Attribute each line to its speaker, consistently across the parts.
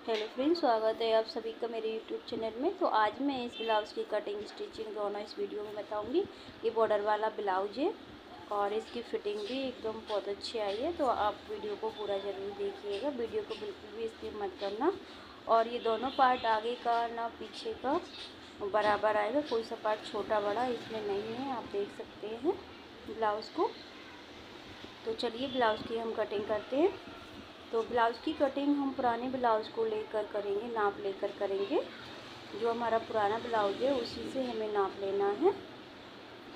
Speaker 1: Hello friends, स्वागत है आप सभी का मेरे यूट्यूब चैनल में। तो आज मैं इस ब्लाउज़ की कटिंग स्टिचिंग दोनों इस वीडियो में बताऊंगी। ये बॉर्डर वाला ब्लाउज है और इसकी फिटिंग भी एकदम बहुत अच्छी आई है। तो आप वीडियो को पूरा ज़रूर देखिएगा, वीडियो को बिल्कुल भी स्किप मत करना। और ये दोनों पार्ट आगे का ना पीछे का बराबर आएगा, कोई सा पार्ट छोटा बड़ा इसमें नहीं है। आप देख सकते हैं ब्लाउज़ को। तो चलिए ब्लाउज़ की हम कटिंग करते हैं। तो ब्लाउज़ की कटिंग हम पुराने ब्लाउज़ को लेकर करेंगे, नाप लेकर करेंगे। जो हमारा पुराना ब्लाउज़ है उसी से हमें नाप लेना है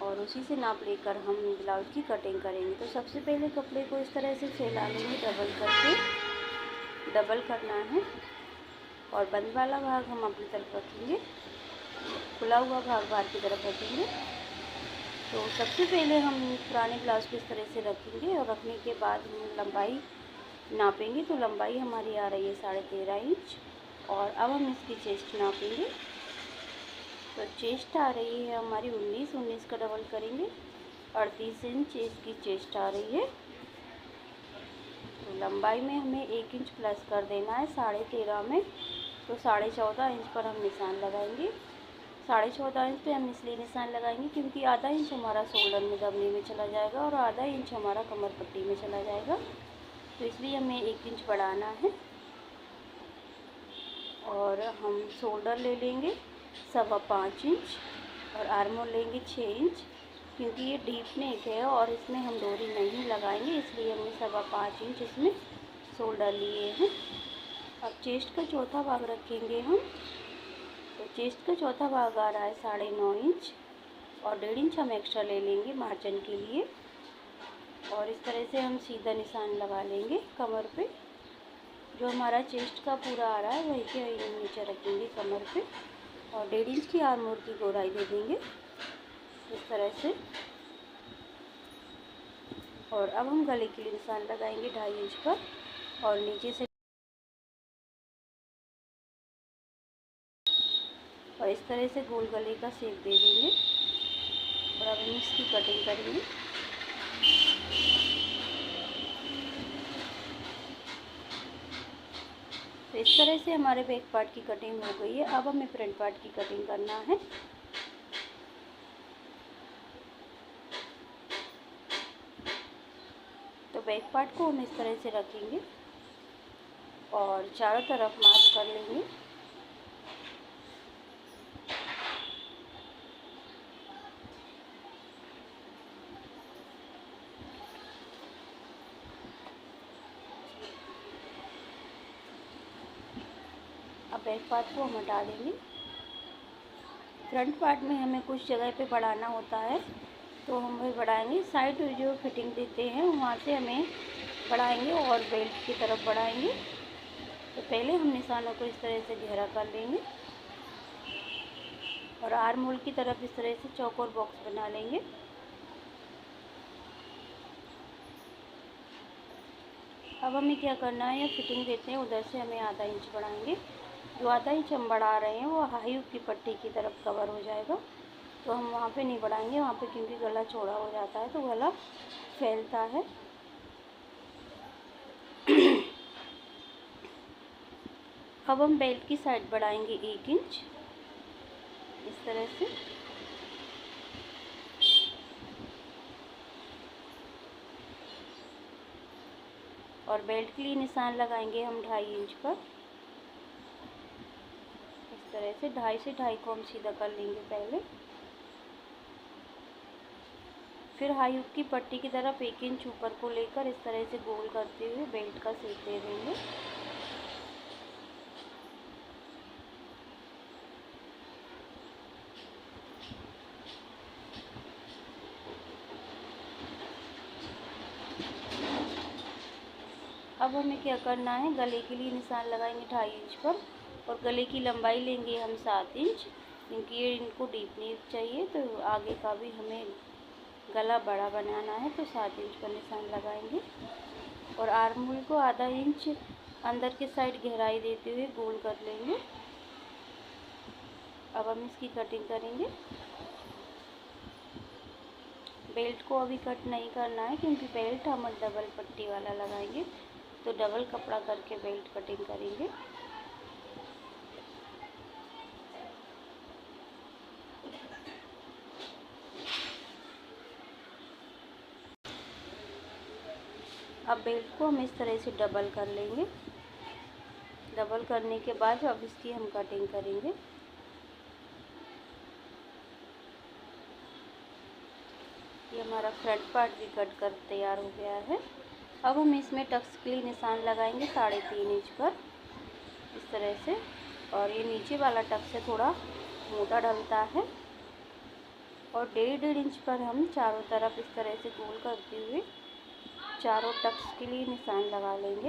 Speaker 1: और उसी से नाप लेकर हम ब्लाउज़ की कटिंग करेंगे। तो सबसे पहले कपड़े को इस तरह से फैला लेंगे, डबल करके डबल करना है। और बंद वाला भाग हम अपनी तरफ रखेंगे, खुला हुआ भाग बाहर की तरफ रखेंगे। तो सबसे पहले हम पुराने ब्लाउज़ को इस तरह से रखेंगे और रखने के बाद हम लंबाई नापेंगे। तो लंबाई हमारी आ रही है 13.5 इंच। और अब हम इसकी चेस्ट नापेंगे। तो चेस्ट आ रही है हमारी 19 का डबल करेंगे, 38 इंच इसकी चेस्ट आ रही है। तो लंबाई में हमें 1 इंच प्लस कर देना है 13.5 में। तो 14.5 इंच पर हम निशान लगाएंगे। 14.5 इंच पे हम इसलिए निशान लगाएंगे क्योंकि आधा इंच हमारा शोल्डर में दबने में चला जाएगा और आधा इंच हमारा कमर पट्टी में चला जाएगा। तो इसलिए हमें 1 इंच बढ़ाना है। और हम शोल्डर ले लेंगे 5.25 इंच और आर्म लेंगे 6 इंच। क्योंकि ये डीप नेक है और इसमें हम डोरी नहीं लगाएंगे, इसलिए हमने 5.25 इंच इसमें शोल्डर लिए हैं। अब चेस्ट का चौथा भाग रखेंगे हम। तो चेस्ट का चौथा भाग आ रहा है 9.5 इंच और 1.5 इंच हम एक्स्ट्रा ले लेंगे मार्जिन के लिए। और इस तरह से हम सीधा निशान लगा लेंगे कमर पे। जो हमारा चेस्ट का पूरा आ रहा है वही के नीचे रखेंगे कमर पे। और 1.5 इंच की आर्म की गोलाई दे देंगे इस तरह से। और अब हम गले के लिए निशान लगाएंगे 2.5 इंच पर और नीचे से और इस तरह से गोल गले का शेप दे देंगे। और अब हम इसकी कटिंग करेंगे। तो इस तरह से हमारे बैक पार्ट की कटिंग हो गई है। अब हमें फ्रंट पार्ट की कटिंग करना है। तो बैक पार्ट को हम इस तरह से रखेंगे और चारों तरफ मार्क कर लेंगे। अब बैक पार्ट को हम हटा देंगे। फ्रंट पार्ट में हमें कुछ जगह पे बढ़ाना होता है तो हम वही बढ़ाएंगे। साइड जो फिटिंग देते हैं वहाँ से हमें बढ़ाएंगे और बेल्ट की तरफ बढ़ाएंगे। तो पहले हम निशानों को इस तरह से घेरा कर लेंगे और आर्म होल की तरफ इस तरह से चौकोर बॉक्स बना लेंगे। अब हमें क्या करना है, या फिटिंग देते हैं उधर से हमें आधा इंच बढ़ाएंगे। जो आधा इंच हम बढ़ा रहे हैं वो हाई हुक की पट्टी की तरफ कवर हो जाएगा। तो हम वहाँ पे नहीं बढ़ाएंगे, वहाँ पे क्योंकि गला चौड़ा हो जाता है तो गला फैलता है। अब हम बेल्ट की साइड बढ़ाएंगे 1 इंच इस तरह से। और बेल्ट के लिए निशान लगाएंगे हम 2.5 इंच पर इस तरह से। 2.5 से 2.5 को हम सीधा कर लेंगे पहले। फिर हाई हुक की पट्टी की तरफ 1 इंच ऊपर को लेकर इस तरह से गोल करते हुए बेल्ट का शेप दे देंगे। अब हमें क्या करना है, गले के लिए निशान लगाएंगे 2.5 इंच पर और गले की लंबाई लेंगे हम 7 इंच। क्योंकि ये इनको डीप नेक चाहिए तो आगे का भी हमें गला बड़ा बनाना है तो 7 इंच पर निशान लगाएंगे। और आर्म होल को आधा इंच अंदर के साइड गहराई देते हुए गोल कर लेंगे। अब हम इसकी कटिंग करेंगे। बेल्ट को अभी कट नहीं करना है क्योंकि बेल्ट हम डबल पट्टी वाला लगाएंगे। तो डबल कपड़ा करके बेल्ट कटिंग करेंगे। अब बेल्ट को हम इस तरह से डबल कर लेंगे। डबल करने के बाद अब इसकी हम कटिंग करेंगे। ये हमारा फ्रंट पार्ट भी कट कर तैयार हो गया है। अब हम इसमें टक्स के लिए निशान लगाएंगे 3.5 इंच पर इस तरह से, और ये नीचे वाला टक्स से थोड़ा मोटा डलता है, और 1.5 इंच पर हम चारों तरफ इस तरह से गोल करते हुए चारों टक्स के लिए निशान लगा लेंगे।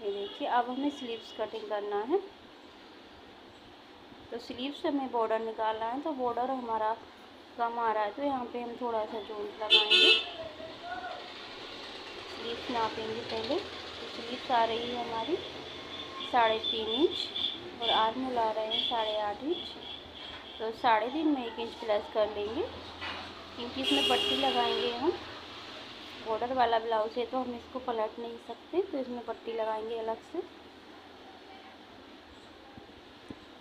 Speaker 1: ये देखिए, अब हमें स्लीव्स कटिंग करना है। तो स्लीव्स हमें बॉर्डर निकालना है, तो बॉर्डर हमारा कम आ रहा है तो यहाँ पे हम थोड़ा सा जोड़ लगाएंगे। स्लीव्स नापेंगे पहले। तो स्लीव्स आ रही है हमारी 3.5 इंच और आर्महोल आ रहे हैं 8.5 इंच। तो 3.5 में 1 इंच प्लस कर लेंगे, क्योंकि इसमें पट्टी लगाएंगे हम। बॉर्डर वाला ब्लाउज है तो हम इसको पलट नहीं सकते, तो इसमें पट्टी लगाएंगे अलग से।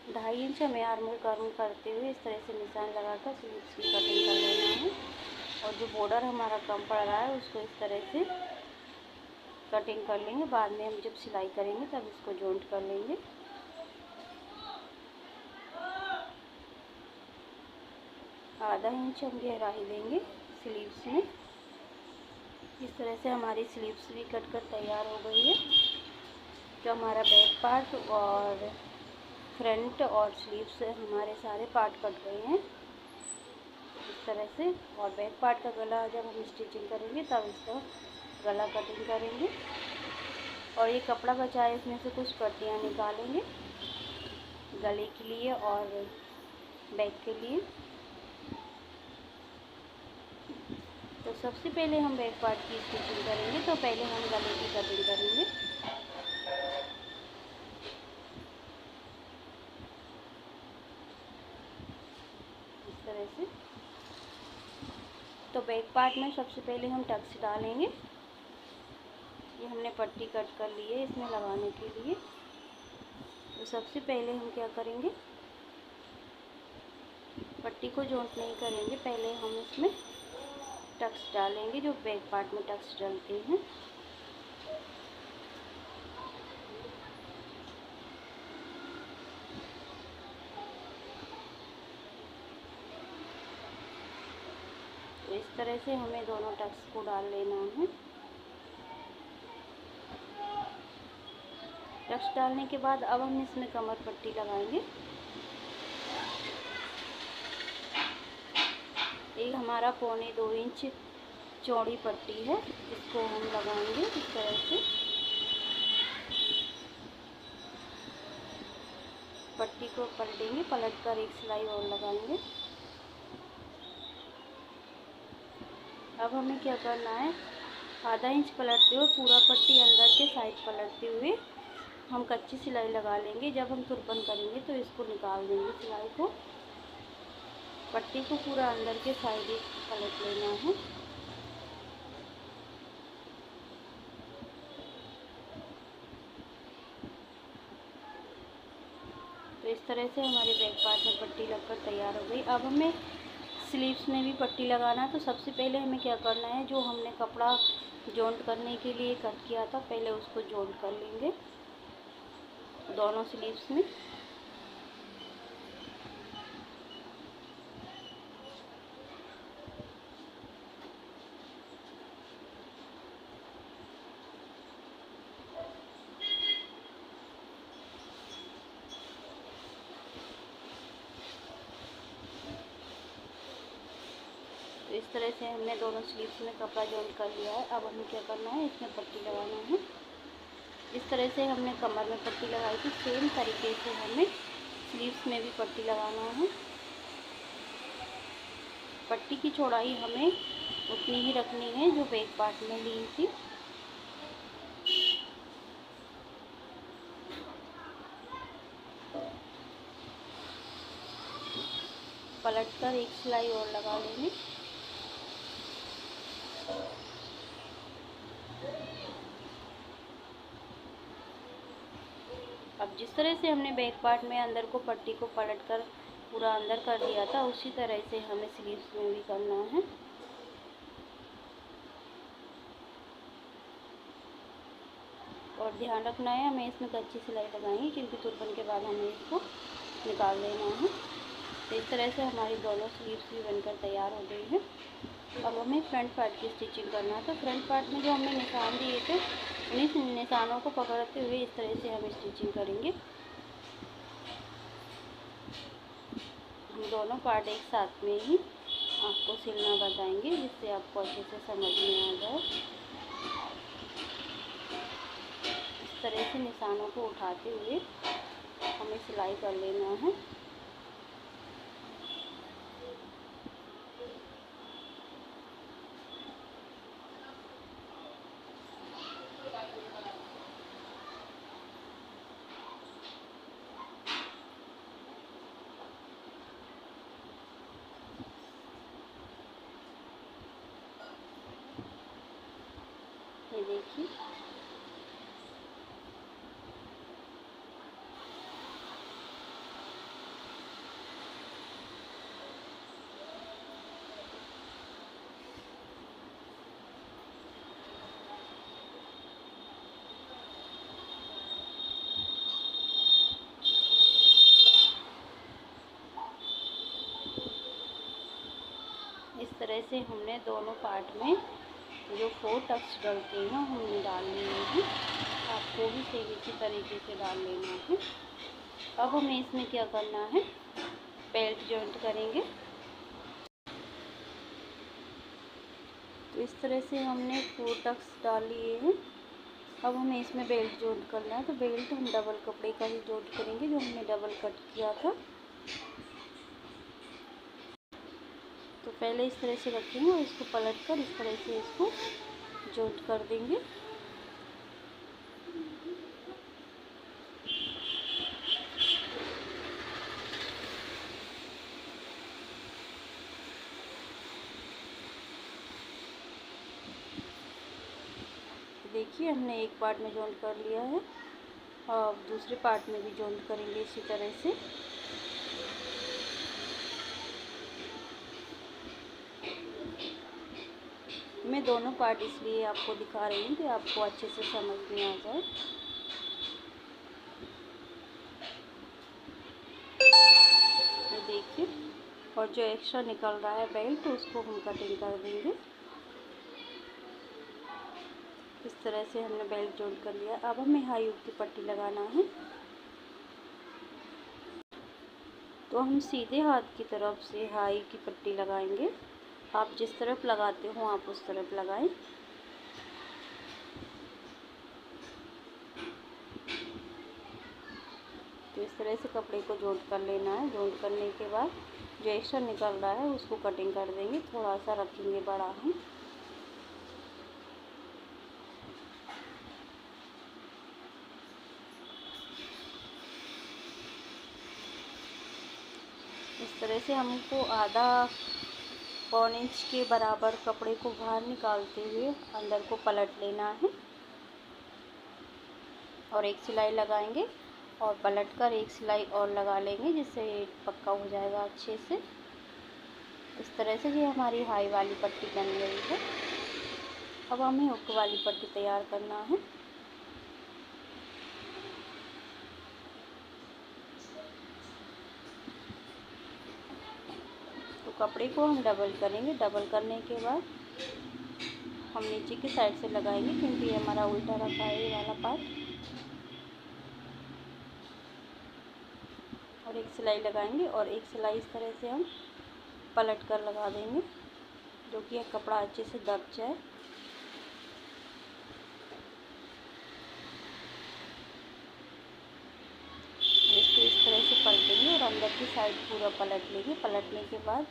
Speaker 1: 2.5 इंच हमें आर्महोल कम करते हुए इस तरह से निशान लगाकर स्लीव्स की कटिंग कर लेना है। और जो बॉर्डर हमारा कम पड़ रहा है उसको इस तरह से कटिंग कर लेंगे। बाद में हम जब सिलाई करेंगे तब इसको जॉइंट कर लेंगे। आधा इंच हम गहराई देंगे स्लीव्स में। इस तरह से हमारी स्लीव्स भी कट कर तैयार हो गई है। तो हमारा बैक पार्ट और फ्रंट और स्लीव्स हमारे सारे पार्ट कट गए हैं इस तरह से। और बैक पार्ट का गला जब हम स्टिचिंग करेंगे तब इसका गला कटिंग करेंगे। और ये कपड़ा बचा है, इसमें से कुछ पट्टियाँ निकालेंगे गले के लिए और बैक के लिए। तो सबसे पहले हम बैक पार्ट की स्टिचिंग करेंगे, तो पहले हम गले की कटिंग करेंगे। इस तरह से। तो बैक पार्ट में सबसे पहले हम टक्स डालेंगे। ये हमने पट्टी कट कर ली है इसमें लगाने के लिए। तो सबसे पहले हम क्या करेंगे, पट्टी को जॉइंट नहीं करेंगे, पहले हम इसमें टक्स डालेंगे जो बैक पार्ट में टक्स डलते हैं। तो इस तरह से हमें दोनों टक्स को डाल लेना है। टक्स डालने के बाद अब हम इसमें कमर पट्टी लगाएंगे। एक हमारा 1.25 इंच चौड़ी पट्टी है, इसको हम लगाएंगे इस तरह से। पट्टी को पलटेंगे, पलट कर एक सिलाई और लगाएंगे। अब हमें क्या करना है, आधा इंच पलटते हुए पूरा पट्टी अंदर के साइड पलटते हुए हम कच्ची सिलाई लगा लेंगे। जब हम तुरपन करेंगे तो इसको निकाल देंगे सिलाई को। पट्टी को पूरा अंदर के साइड पलट लेना है। तो इस तरह से हमारे बैक पार्ट में पट्टी लगकर तैयार हो गई। अब हमें स्लीव्स में भी पट्टी लगाना है। तो सबसे पहले हमें क्या करना है, जो हमने कपड़ा जॉइंट करने के लिए कट किया था पहले उसको जॉइंट कर लेंगे दोनों स्लीव्स में। तो इस तरह से हमने दोनों स्लीव्स में कपड़ा जॉइंट कर लिया है। अब हमें क्या करना है, इसमें पट्टी लगाना है। इस तरह से हमने कमर में पट्टी लगाई थी, सेम तरीके से हमें स्लीव्स में भी पट्टी लगाना है। पट्टी की चौड़ाई हमें उतनी ही रखनी है जो बैक पार्ट में ली थी। पलट कर एक सिलाई और लगा लेंगे। अब जिस तरह से हमने बैक पार्ट में अंदर को पट्टी को पलट कर पूरा अंदर कर दिया था, उसी तरह से हमें स्लीव्स में भी करना है। और ध्यान रखना है, हमें इसमें कच्ची सिलाई लगाएंगे क्योंकि तुरपन के बाद हमें इसको निकाल देना है। तो इस तरह से हमारी दोनों स्लीव्स भी बनकर तैयार हो गई है। अब हमें फ्रंट पार्ट की स्टिचिंग करना है। तो फ्रंट पार्ट में जो हमने निशान दिए थे, उन्हीं निशानों को पकड़ते हुए इस तरह से हम स्टिचिंग करेंगे। हम दोनों पार्ट एक साथ में ही आपको सिलना बताएंगे, जिससे आपको अच्छे से समझ में आ जाए। इस तरह से निशानों को उठाते हुए हमें सिलाई कर लेना है। ये देखिए, इस तरह से हमने दोनों पार्ट में जो 4 टक्स डलते हैं हमने डाल लिए हैं। आपको भी सेम इसी तरीके से डाल लेना है। अब हमें इसमें क्या करना है, बेल्ट जॉइंट करेंगे। तो इस तरह से हमने 4 टक्स डाल लिए हैं। अब हमें इसमें बेल्ट जॉइंट करना है। तो बेल्ट हम डबल कपड़े का ही जॉइंट करेंगे, जो हमने डबल कट किया था। तो पहले इस तरह से रखेंगे और इसको पलट कर इस तरह से इसको जॉइंट कर देंगे। देखिए, हमने एक पार्ट में जॉइंट कर लिया है और दूसरे पार्ट में भी जॉइंट करेंगे इसी तरह से। मैं दोनों पार्ट इसलिए आपको दिखा रही हूँ कि आपको अच्छे से समझ में आ जाए। ये देखिए, और जो एक्स्ट्रा निकल रहा है बेल्ट, उसको हम कटिंग कर देंगे। इस तरह से हमने बेल्ट जॉइंट कर लिया। अब हमें हाई हुक की पट्टी लगाना है। तो हम सीधे हाथ की तरफ से हाई की पट्टी लगाएंगे। आप जिस तरफ लगाते हो आप उस तरफ लगाएं। तो इस तरह से कपड़े को जॉइंट कर लेना है। जॉइंट करने के बाद जो एक्स्ट्रा निकल रहा है उसको कटिंग कर देंगे। थोड़ा सा रखेंगे बड़ा हम। इस तरह से हमको आधा पौन इंच के बराबर कपड़े को बाहर निकालते हुए अंदर को पलट लेना है और एक सिलाई लगाएंगे और पलट कर एक सिलाई और लगा लेंगे, जिससे पक्का हो जाएगा अच्छे से। इस तरह से ये हमारी हाई वाली पट्टी बन गई है। अब हमें हुक वाली पट्टी तैयार करना है। तो कपड़े को हम डबल करेंगे। डबल करने के बाद हम नीचे की साइड से लगाएंगे, क्योंकि ये हमारा उल्टा रखा है ये वाला पार्ट। और एक सिलाई लगाएंगे और एक सिलाई इस तरह से हम पलट कर लगा देंगे, जो कि यह कपड़ा अच्छे से दब जाए। इसको इस तरह से पलटेंगे और अंदर की साइड पूरा पलट लेंगे। पलटने के बाद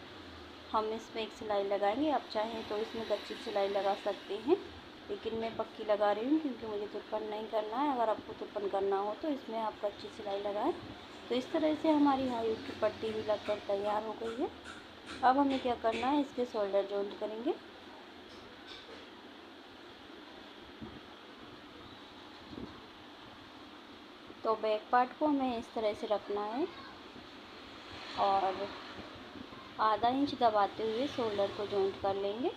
Speaker 1: हम इसमें एक सिलाई लगाएंगे। आप चाहें तो इसमें कच्ची सिलाई लगा सकते हैं, लेकिन मैं पक्की लगा रही हूँ क्योंकि मुझे तुरपन नहीं करना है। अगर आपको तुरपन करना हो तो इसमें आप कच्ची सिलाई लगाएं। तो इस तरह से हमारी हाई हुक की पट्टी भी लगकर तैयार हो गई है। अब हमें क्या करना है, इसके शोल्डर जॉइंट करेंगे। तो बैक पार्ट को हमें इस तरह से रखना है और आधा इंच दबाते हुए शोल्डर को जॉइंट कर लेंगे।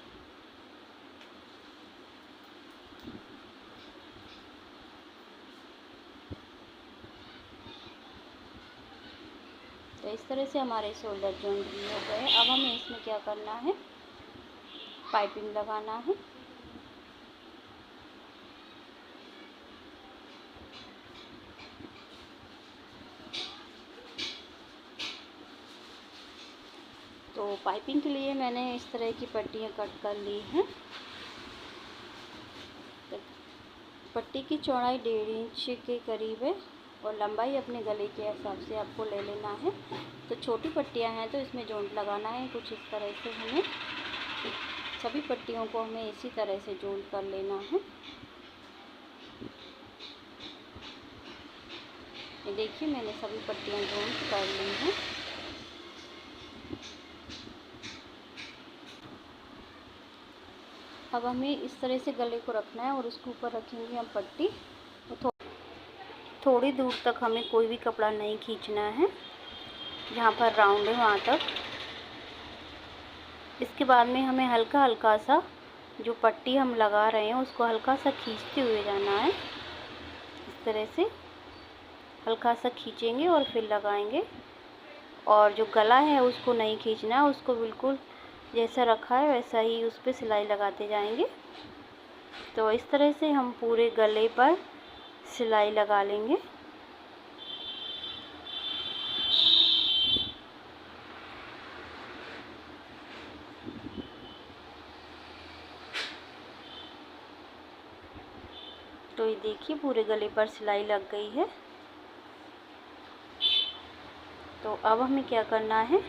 Speaker 1: तो इस तरह से हमारे शोल्डर जॉइंट भी हो गए। अब हमें इसमें क्या करना है, पाइपिंग लगाना है। तो पाइपिंग के लिए मैंने इस तरह की पट्टियाँ कट कर ली हैं। तो पट्टी की चौड़ाई 1.5 इंच के करीब है और लंबाई अपने गले के हिसाब से आपको ले लेना है। तो छोटी पट्टियाँ हैं तो इसमें जॉइंट लगाना है कुछ इस तरह से। हमें सभी पट्टियों को हमें इसी तरह से जॉइंट कर लेना है। ये देखिए मैंने सभी पट्टियाँ जॉइंट कर ली हैं। अब हमें इस तरह से गले को रखना है और उसके ऊपर रखेंगे हम पट्टी। तो थोड़ी दूर तक हमें कोई भी कपड़ा नहीं खींचना है, जहाँ पर राउंड है वहाँ तक। इसके बाद में हमें हल्का हल्का सा जो पट्टी हम लगा रहे हैं उसको हल्का सा खींचते हुए जाना है। इस तरह से हल्का सा खींचेंगे और फिर लगाएंगे। और जो गला है उसको नहीं खींचना है, उसको बिल्कुल जैसा रखा है वैसा ही उस पर सिलाई लगाते जाएंगे। तो इस तरह से हम पूरे गले पर सिलाई लगा लेंगे। तो ये देखिए पूरे गले पर सिलाई लग गई है। तो अब हमें क्या करना है,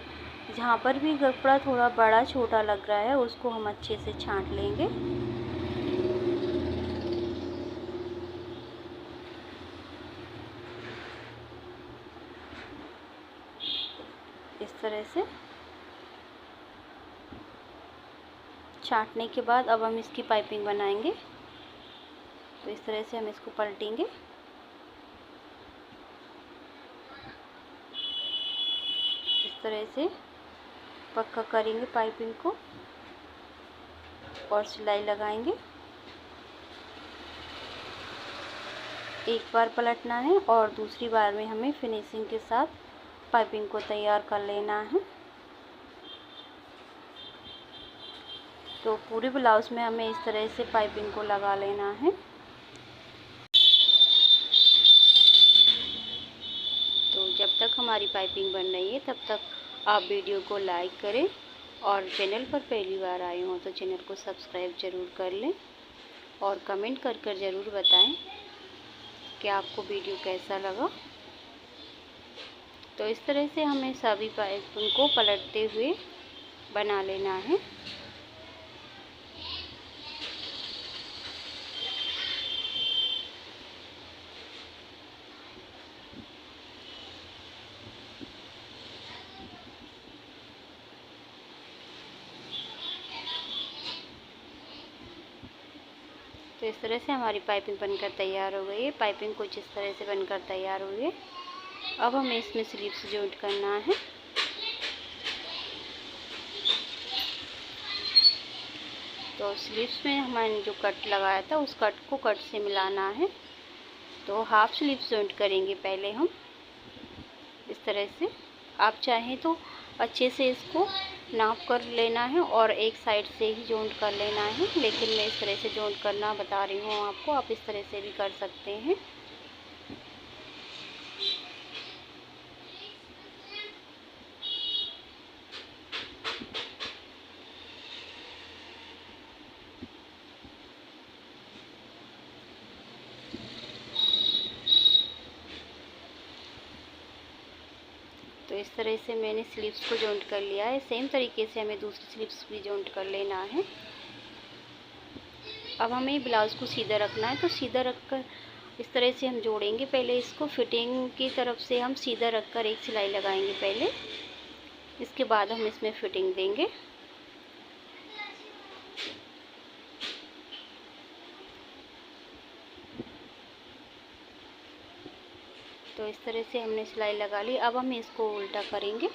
Speaker 1: जहाँ पर भी कपड़ा थोड़ा बड़ा छोटा लग रहा है उसको हम अच्छे से छांट लेंगे। इस तरह से छांटने के बाद अब हम इसकी पाइपिंग बनाएंगे। तो इस तरह से हम इसको पलटेंगे। इस तरह से पक्का करेंगे पाइपिंग को और सिलाई लगाएंगे। एक बार पलटना है और दूसरी बार में हमें फिनिशिंग के साथ पाइपिंग को तैयार कर लेना है। तो पूरे ब्लाउज में हमें इस तरह से पाइपिंग को लगा लेना है। तो जब तक हमारी पाइपिंग बन रही है तब तक आप वीडियो को लाइक करें और चैनल पर पहली बार आए हों तो चैनल को सब्सक्राइब ज़रूर कर लें और कमेंट कर ज़रूर बताएं कि आपको वीडियो कैसा लगा। तो इस तरह से हमें सभी पाइपिंग को पलटते हुए बना लेना है। तो इस तरह से हमारी पाइपिंग बनकर तैयार हो गई है। पाइपिंग कुछ इस तरह से बनकर तैयार हुई है। अब हमें इसमें स्लीव्स जॉइंट करना है। तो स्लीव्स में हमने जो कट लगाया था उस कट को कट से मिलाना है। तो हाफ स्लीव्स जॉइंट करेंगे पहले हम। इस तरह से आप चाहें तो अच्छे से इसको नाप कर लेना है और एक साइड से ही जॉइंट कर लेना है, लेकिन मैं इस तरह से जॉइंट करना बता रही हूँ आपको। आप इस तरह से भी कर सकते हैं। तो इस तरह से मैंने स्लीव्स को जॉइंट कर लिया है। सेम तरीके से हमें दूसरी स्लीव्स भी जॉइंट कर लेना है। अब हमें ब्लाउज़ को सीधा रखना है। तो सीधा रखकर इस तरह से हम जोड़ेंगे। पहले इसको फिटिंग की तरफ से हम सीधा रखकर एक सिलाई लगाएंगे पहले, इसके बाद हम इसमें फिटिंग देंगे। तो इस तरह से हमने सिलाई लगा ली। अब हम इसको उल्टा करेंगे।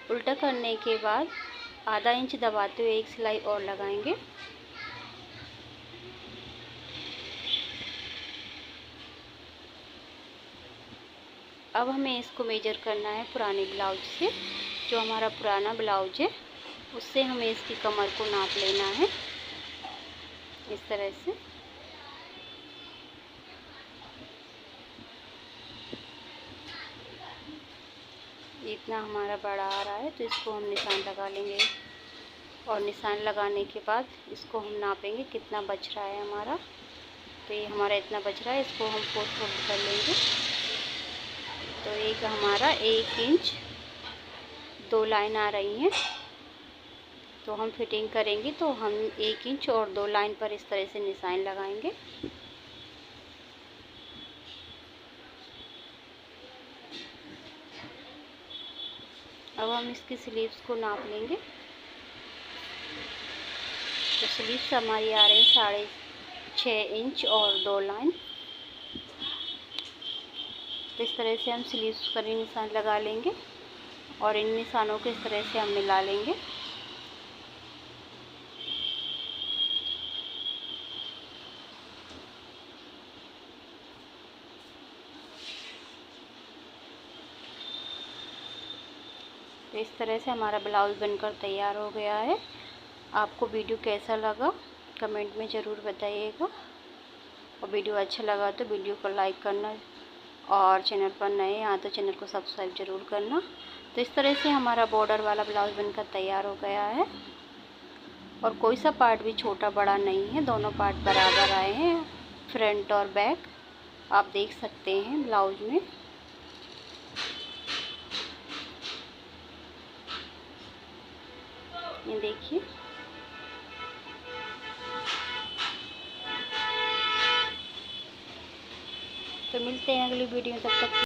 Speaker 1: उल्टा करने के बाद आधा इंच दबाते हुए एक सिलाई और लगाएंगे। अब हमें इसको मेजर करना है पुराने ब्लाउज से। जो हमारा पुराना ब्लाउज है उससे हमें इसकी कमर को नाप लेना है इस तरह से। इतना हमारा बड़ा आ रहा है तो इसको हम निशान लगा लेंगे, और निशान लगाने के बाद इसको हम नापेंगे कितना बच रहा है हमारा। तो ये हमारा इतना बच रहा है, इसको हम फोल्ड कर लेंगे। तो एक हमारा 1 इंच 2 लाइन आ रही हैं, तो हम फिटिंग करेंगे तो हम 1 इंच और 2 लाइन पर इस तरह से निशान लगाएंगे। अब हम इसकी स्लीव्स को नाप लेंगे। तो स्लीव्स हमारी आ रही है 6.5 इंच और 2 लाइन। तो इस तरह से हम स्लीव्स पर ही निशान लगा लेंगे और इन निशानों को इस तरह से हम मिला लेंगे। तो इस तरह से हमारा ब्लाउज़ बनकर तैयार हो गया है। आपको वीडियो कैसा लगा कमेंट में ज़रूर बताइएगा, और वीडियो अच्छा लगा तो वीडियो को लाइक करना, और चैनल पर नए हैं तो चैनल को सब्सक्राइब ज़रूर करना। तो इस तरह से हमारा बॉर्डर वाला ब्लाउज़ बनकर तैयार हो गया है, और कोई सा पार्ट भी छोटा बड़ा नहीं है, दोनों पार्ट बराबर आए हैं, फ्रंट और बैक आप देख सकते हैं ब्लाउज में। ये देखिए। तो मिलते हैं अगली वीडियो में, तब तक